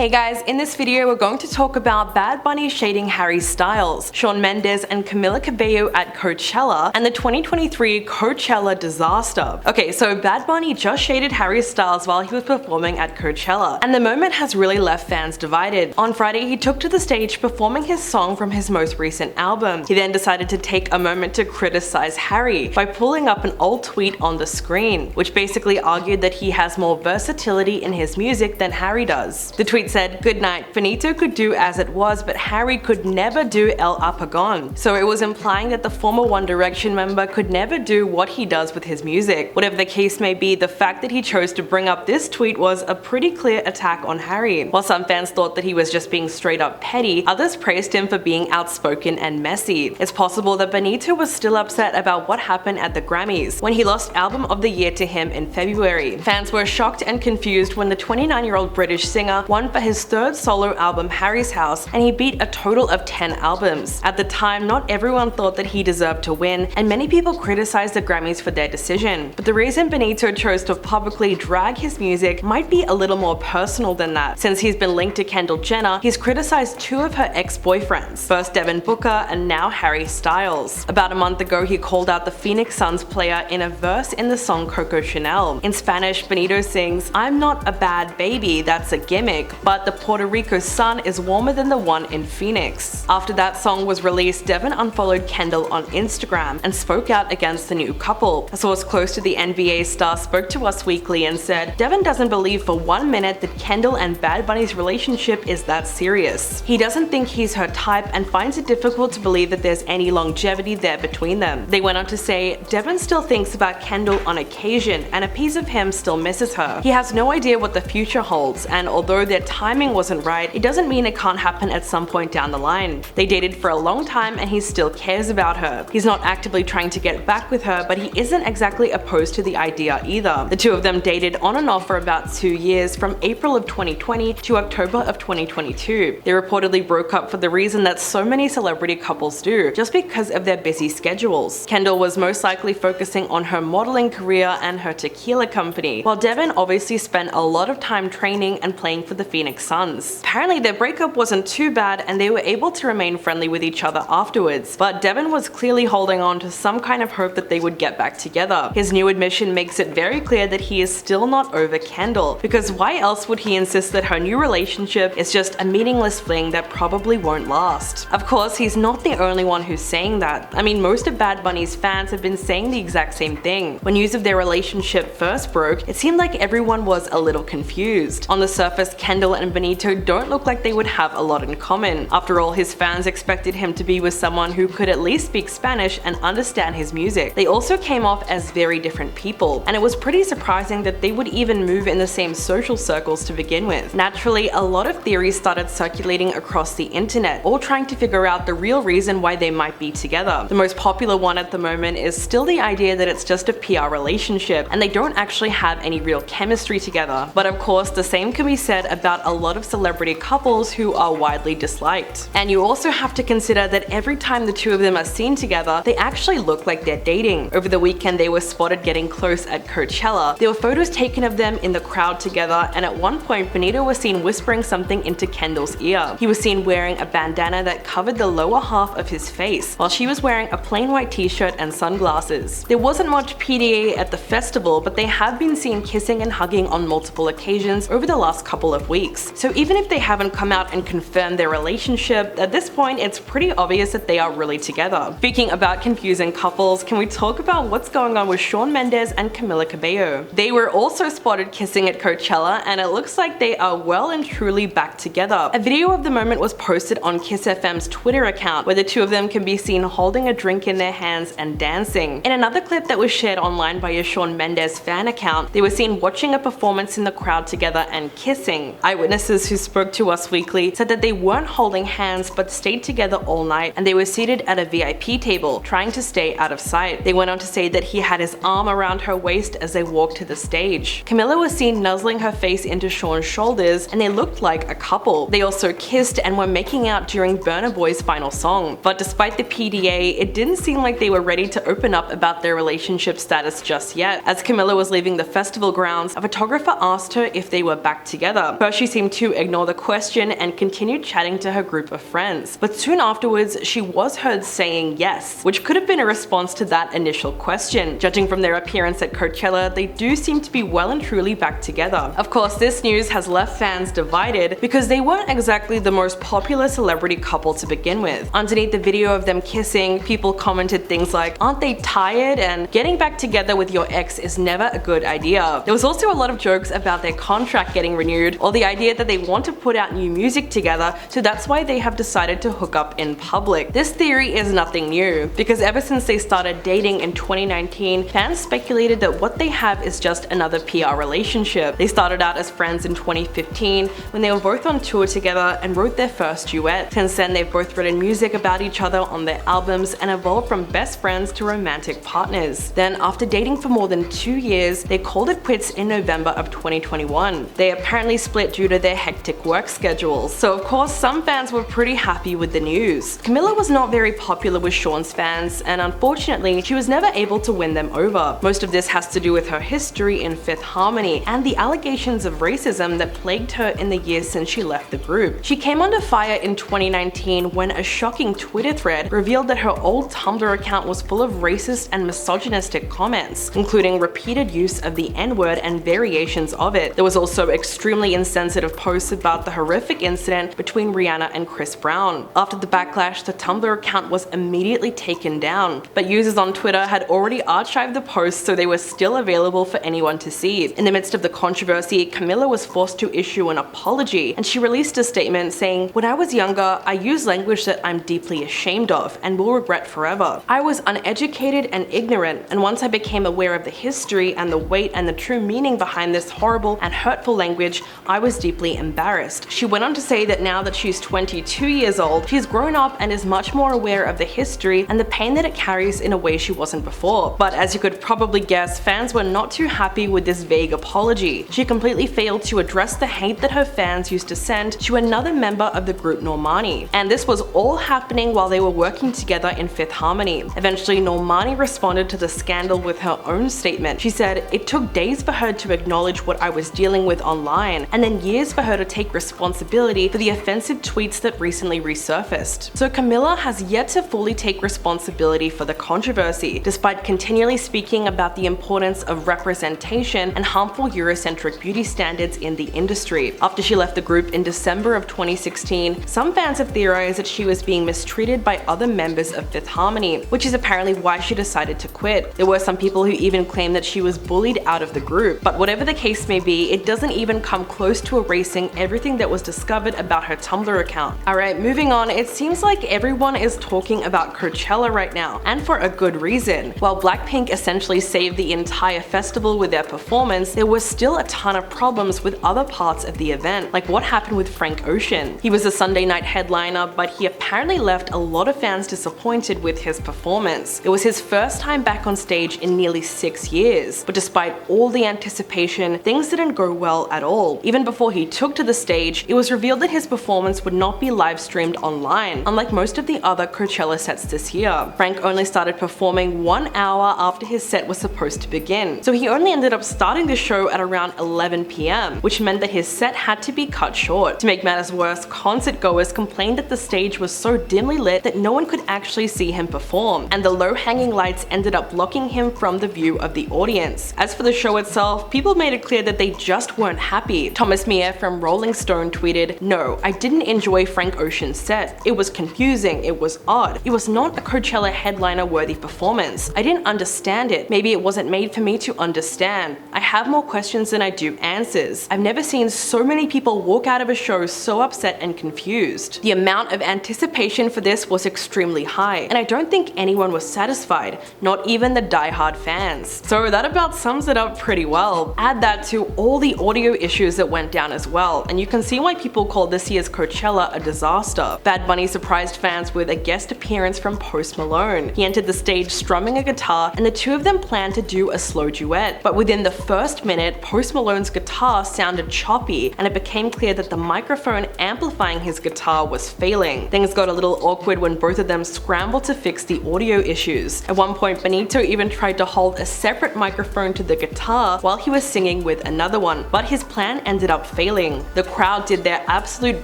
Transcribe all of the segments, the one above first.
Hey guys, in this video we're going to talk about Bad Bunny shading Harry Styles, Shawn Mendes and Camila Cabello at Coachella, and the 2023 Coachella disaster. Okay, so Bad Bunny just shaded Harry Styles while he was performing at Coachella, and the moment has really left fans divided. On Friday, he took to the stage performing his song from his most recent album. He then decided to take a moment to criticize Harry by pulling up an old tweet on the screen, which basically argued that he has more versatility in his music than Harry does. The tweet said, "Good night, Benito could do as it was, but Harry could never do El Apagón." So it was implying that the former One Direction member could never do what he does with his music. Whatever the case may be, the fact that he chose to bring up this tweet was a pretty clear attack on Harry. While some fans thought that he was just being straight up petty, others praised him for being outspoken and messy. It's possible that Benito was still upset about what happened at the Grammys, when he lost Album of the Year to him in February. Fans were shocked and confused when the 29-year-old British singer won for his third solo album Harry's House, and he beat a total of 10 albums. At the time, not everyone thought that he deserved to win, and many people criticized the Grammys for their decision. But the reason Benito chose to publicly drag his music might be a little more personal than that. Since he's been linked to Kendall Jenner, he's criticized two of her ex-boyfriends, first Devin Booker and now Harry Styles. About a month ago, he called out the Phoenix Suns player in a verse in the song Coco Chanel. In Spanish, Benito sings, "I'm not a bad baby, that's a gimmick, but the Puerto Rico sun is warmer than the one in Phoenix." After that song was released, Devin unfollowed Kendall on Instagram and spoke out against the new couple. A source close to the NBA star spoke to Us Weekly and said, "Devin doesn't believe for 1 minute that Kendall and Bad Bunny's relationship is that serious. He doesn't think he's her type and finds it difficult to believe that there's any longevity there between them." They went on to say, "Devin still thinks about Kendall on occasion and a piece of him still misses her. He has no idea what the future holds, and although their timing wasn't right, it doesn't mean it can't happen at some point down the line. They dated for a long time and he still cares about her. He's not actively trying to get back with her, but he isn't exactly opposed to the idea either." The two of them dated on and off for about 2 years, from April of 2020 to October of 2022. They reportedly broke up for the reason that so many celebrity couples do, just because of their busy schedules. Kendall was most likely focusing on her modeling career and her tequila company, while Devin obviously spent a lot of time training and playing for the Phoenix Suns. Apparently their breakup wasn't too bad and they were able to remain friendly with each other afterwards, but Devin was clearly holding on to some kind of hope that they would get back together. His new admission makes it very clear that he is still not over Kendall, because why else would he insist that her new relationship is just a meaningless fling that probably won't last? Of course, he's not the only one who's saying that. I mean, most of Bad Bunny's fans have been saying the exact same thing. When news of their relationship first broke, it seemed like everyone was a little confused. On the surface, Kendall and Benito don't look like they would have a lot in common. After all, his fans expected him to be with someone who could at least speak Spanish and understand his music. They also came off as very different people, and it was pretty surprising that they would even move in the same social circles to begin with. Naturally, a lot of theories started circulating across the internet, all trying to figure out the real reason why they might be together. The most popular one at the moment is still the idea that it's just a PR relationship and they don't actually have any real chemistry together. But of course, the same can be said about a lot of celebrity couples who are widely disliked. And you also have to consider that every time the two of them are seen together, they actually look like they're dating. Over the weekend, they were spotted getting close at Coachella. There were photos taken of them in the crowd together, and at one point, Benito was seen whispering something into Kendall's ear. He was seen wearing a bandana that covered the lower half of his face, while she was wearing a plain white t-shirt and sunglasses. There wasn't much PDA at the festival, but they have been seen kissing and hugging on multiple occasions over the last couple of weeks. So even if they haven't come out and confirmed their relationship, at this point it's pretty obvious that they are really together. Speaking about confusing couples, can we talk about what's going on with Shawn Mendes and Camila Cabello? They were also spotted kissing at Coachella, and it looks like they are well and truly back together. A video of the moment was posted on Kiss FM's Twitter account, where the two of them can be seen holding a drink in their hands and dancing. In another clip that was shared online by a Shawn Mendes fan account, they were seen watching a performance in the crowd together and kissing. Eyewitnesses who spoke to Us Weekly said that they weren't holding hands but stayed together all night, and they were seated at a VIP table, trying to stay out of sight. They went on to say that he had his arm around her waist as they walked to the stage. Camila was seen nuzzling her face into Shawn's shoulders, and they looked like a couple. They also kissed and were making out during Burna Boy's final song. But despite the PDA, it didn't seem like they were ready to open up about their relationship status just yet. As Camila was leaving the festival grounds, a photographer asked her if they were back together. First, she seemed to ignore the question and continued chatting to her group of friends. But soon afterwards, she was heard saying yes, which could have been a response to that initial question. Judging from their appearance at Coachella, they do seem to be well and truly back together. Of course, this news has left fans divided because they weren't exactly the most popular celebrity couple to begin with. Underneath the video of them kissing, people commented things like, "Aren't they tired?" and "Getting back together with your ex is never a good idea." There was also a lot of jokes about their contract getting renewed, or the idea that they want to put out new music together, so that's why they have decided to hook up in public. This theory is nothing new, because ever since they started dating in 2019, fans speculated that what they have is just another PR relationship. They started out as friends in 2015 when they were both on tour together and wrote their first duet. Since then, they've both written music about each other on their albums and evolved from best friends to romantic partners. Then, after dating for more than 2 years, they called it quits in November of 2021. They apparently split due to their hectic work schedules. So of course, some fans were pretty happy with the news. Camila was not very popular with Shawn's fans, and unfortunately, she was never able to win them over. Most of this has to do with her history in Fifth Harmony and the allegations of racism that plagued her in the years since she left the group. She came under fire in 2019 when a shocking Twitter thread revealed that her old Tumblr account was full of racist and misogynistic comments, including repeated use of the N-word and variations of it. There was also extremely insensitive posts about the horrific incident between Rihanna and Chris Brown. After the backlash, the Tumblr account was immediately taken down, but users on Twitter had already archived the posts, so they were still available for anyone to see. In the midst of the controversy, Camila was forced to issue an apology, and she released a statement saying, "When I was younger, I used language that I'm deeply ashamed of and will regret forever. I was uneducated and ignorant, and once I became aware of the history and the weight and the true meaning behind this horrible and hurtful language, I was deeply embarrassed." She went on to say that now that she's 22 years old, she's grown up and is much more aware of the history and the pain that it carries in a way she wasn't before. But as you could probably guess, fans were not too happy with this vague apology. She completely failed to address the hate that her fans used to send to another member of the group Normani. And this was all happening while they were working together in Fifth Harmony. Eventually, Normani responded to the scandal with her own statement. She said, "It took days for her to acknowledge what I was dealing with online, and then years for her to take responsibility for the offensive tweets that recently resurfaced." So Camila has yet to fully take responsibility for the controversy, despite continually speaking about the importance of representation and harmful Eurocentric beauty standards in the industry. After she left the group in December of 2016, some fans have theorized that she was being mistreated by other members of Fifth Harmony, which is apparently why she decided to quit. There were some people who even claimed that she was bullied out of the group. But whatever the case may be, it doesn't even come close to erasing everything that was discovered about her Tumblr account. Alright, moving on, it seems like everyone is talking about Coachella right now, and for a good reason. While Blackpink essentially saved the entire festival with their performance, there was still a ton of problems with other parts of the event, like what happened with Frank Ocean. He was a Sunday night headliner, but he apparently left a lot of fans disappointed with his performance. It was his first time back on stage in nearly 6 years, but despite all the anticipation, things didn't go well at all. Even before he took to the stage, it was revealed that his performance would not be live streamed online, unlike most of the other Coachella sets this year. Frank only started performing 1 hour after his set was supposed to begin, so he only ended up starting the show at around 11 p.m, which meant that his set had to be cut short. To make matters worse, concert goers complained that the stage was so dimly lit that no one could actually see him perform, and the low-hanging lights ended up blocking him from the view of the audience. As for the show itself, people made it clear that they just weren't happy. Thomas Mier from Rolling Stone tweeted, "No, I didn't enjoy Frank Ocean's set. It was confusing, it was odd. It was not a Coachella headliner-worthy performance. I didn't understand it. Maybe it wasn't made for me to understand. I have more questions than I do answers. I've never seen so many people walk out of a show so upset and confused." The amount of anticipation for this was extremely high, and I don't think anyone was satisfied, not even the die-hard fans. So that about sums it up pretty well. Add that to all the audio issues that went down as well, and you can see why people call this year's Coachella a disaster. Bad Bunny surprised fans with a guest appearance from Post Malone. He entered the stage strumming a guitar, and the two of them planned to do a slow duet. But within the first minute, Post Malone's guitar sounded choppy, and it became clear that the microphone amplifying his guitar was failing. Things got a little awkward when both of them scrambled to fix the audio issues. At one point, Benito even tried to hold a separate microphone to the guitar while he was singing with another one, but his plan ended up failing. The crowd did their absolute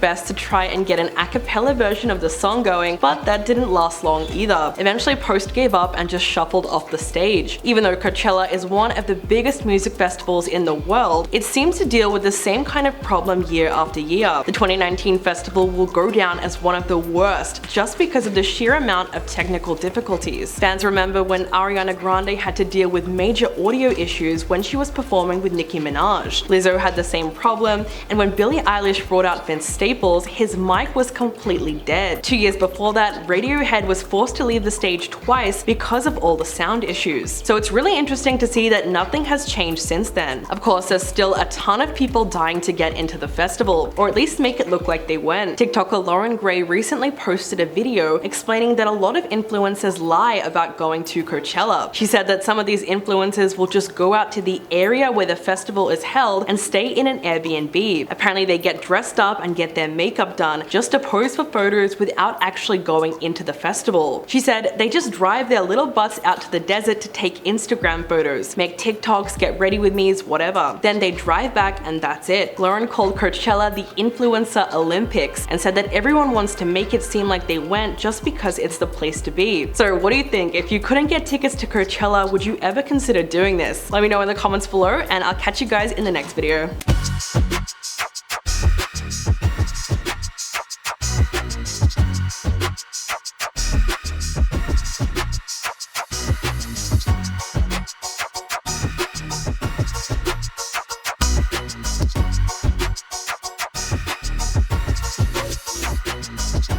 best to try and get an a cappella version of the song going, but that didn't last long either. Eventually Post gave up and just shuffled off the stage. Even though Coachella is one of the biggest music festivals in the world, it seems to deal with the same kind of problem year after year. The 2019 festival will go down as one of the worst just because of the sheer amount of technical difficulties. Fans remember when Ariana Grande had to deal with major audio issues when she was performing with Nicki Minaj. Lizzo had the same problem, and when Billie Eilish brought out Vince Staples, his mic was completely dead. 2 years before that, Radiohead was forced to leave the stage twice because of all the sound issues. So it's really interesting to see that nothing has changed since then. Of course, there's still a ton of people dying to get into the festival, or at least make it look like they went. TikToker Lauren Gray recently posted a video explaining that a lot of influencers lie about going to Coachella. She said that some of these influencers will just go out to the area where the festival is held and stay in an Airbnb. Apparently they get dressed up and get their makeup done just to pose for photos without actually going into the festival. She said they just drive their little butts out to the desert to take Instagram photos, make TikToks, get ready with me's, whatever. Then they drive back and that's it. Lauren called Coachella the Influencer Olympics and said that everyone wants to make it seem like they went just because it's the place to be. So what do you think? If you couldn't get tickets to Coachella, would you ever consider doing this? Let me know in the comments below, and I'll catch you guys in the next video.